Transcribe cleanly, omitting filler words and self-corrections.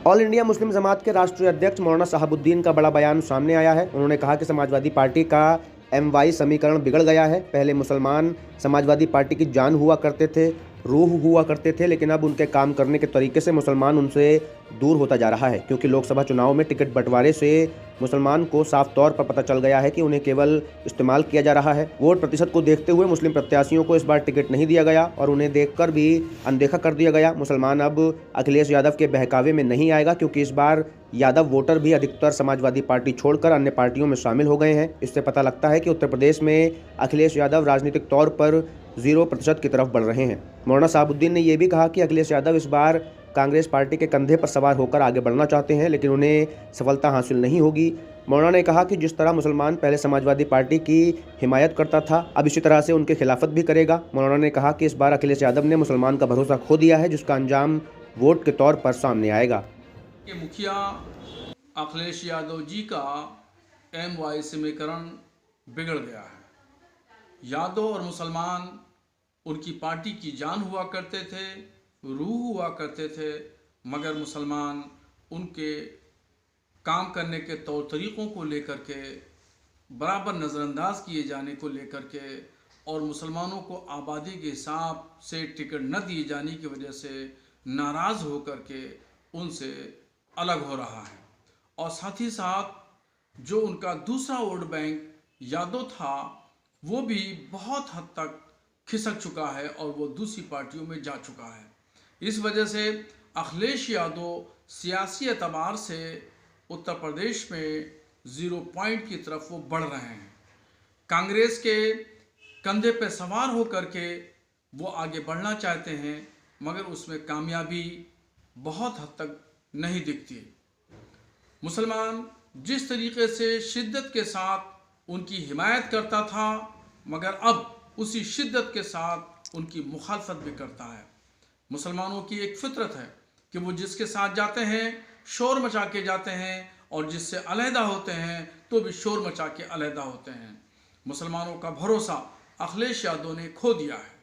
All India Muslim जमात के राष्ट्रीय अध्यक्ष मौलाना शहाबुद्दीन का बड़ा बयान सामने आया है। उन्होंने कहा कि समाजवादी पार्टी का MY समीकरण बिगड़ गया है। पहले मुसलमान समाजवादी पार्टी की जान हुआ करते थे, रूह हुआ करते थे, लेकिन अब उनके काम करने के तरीके से मुसलमान उनसे दूर होता जा रहा है, क्योंकि लोकसभा चुनाव में टिकट बंटवारे से मुसलमान को साफ तौर पर पता चल गया है कि उन्हें केवल इस्तेमाल किया जा रहा है। वोट प्रतिशत को देखते हुए मुस्लिम प्रत्याशियों को इस बार टिकट नहीं दिया गया और उन्हें देखकर भी अनदेखा कर दिया गया। मुसलमान अब अखिलेश यादव के बहकावे में नहीं आएगा, क्योंकि इस बार यादव वोटर भी अधिकतर समाजवादी पार्टी छोड़कर अन्य पार्टियों में शामिल हो गए हैं। इससे पता लगता है कि उत्तर प्रदेश में अखिलेश यादव राजनीतिक तौर पर 0% की तरफ बढ़ रहे हैं। मौलाना शहाबुद्दीन ने यह भी कहा कि अखिलेश यादव इस बार कांग्रेस पार्टी के कंधे पर सवार होकर आगे बढ़ना चाहते हैं, लेकिन उन्हें सफलता हासिल नहीं होगी। मौलाना ने कहा कि जिस तरह मुसलमान पहले समाजवादी पार्टी की हिमायत करता था, अब इसी तरह से उनकी खिलाफत भी करेगा। मौलाना ने कहा कि इस बार अखिलेश यादव ने मुसलमान का भरोसा खो दिया है, जिसका अंजाम वोट के तौर पर सामने आएगा। मुखिया अखिलेश यादव जी का MY समीकरण बिगड़ गया है। यादव और मुसलमान उनकी पार्टी की जान हुआ करते थे, रूह हुआ करते थे, मगर मुसलमान उनके काम करने के तौर तरीक़ों को लेकर के बराबर नज़रअंदाज किए जाने को लेकर के और मुसलमानों को आबादी के हिसाब से टिकट न दिए जाने की वजह से नाराज़ होकर के उनसे अलग हो रहा है। और साथ ही साथ जो उनका दूसरा वोट बैंक यादव था, वो भी बहुत हद तक खिसक चुका है और वो दूसरी पार्टियों में जा चुका है। इस वजह से अखिलेश यादव सियासी एतबार से उत्तर प्रदेश में 0 पॉइंट की तरफ वो बढ़ रहे हैं। कांग्रेस के कंधे पे सवार होकर के वो आगे बढ़ना चाहते हैं, मगर उसमें कामयाबी बहुत हद तक नहीं दिखती। मुसलमान जिस तरीके से शिद्दत के साथ उनकी हिमायत करता था, मगर अब उसी शिद्दत के साथ उनकी मुखालफत भी करता है। मुसलमानों की एक फितरत है कि वो जिसके साथ जाते हैं शोर मचा के जाते हैं और जिससे अलहदा होते हैं तो भी शोर मचा के अलहदा होते हैं। मुसलमानों का भरोसा अखिलेश यादव ने खो दिया है।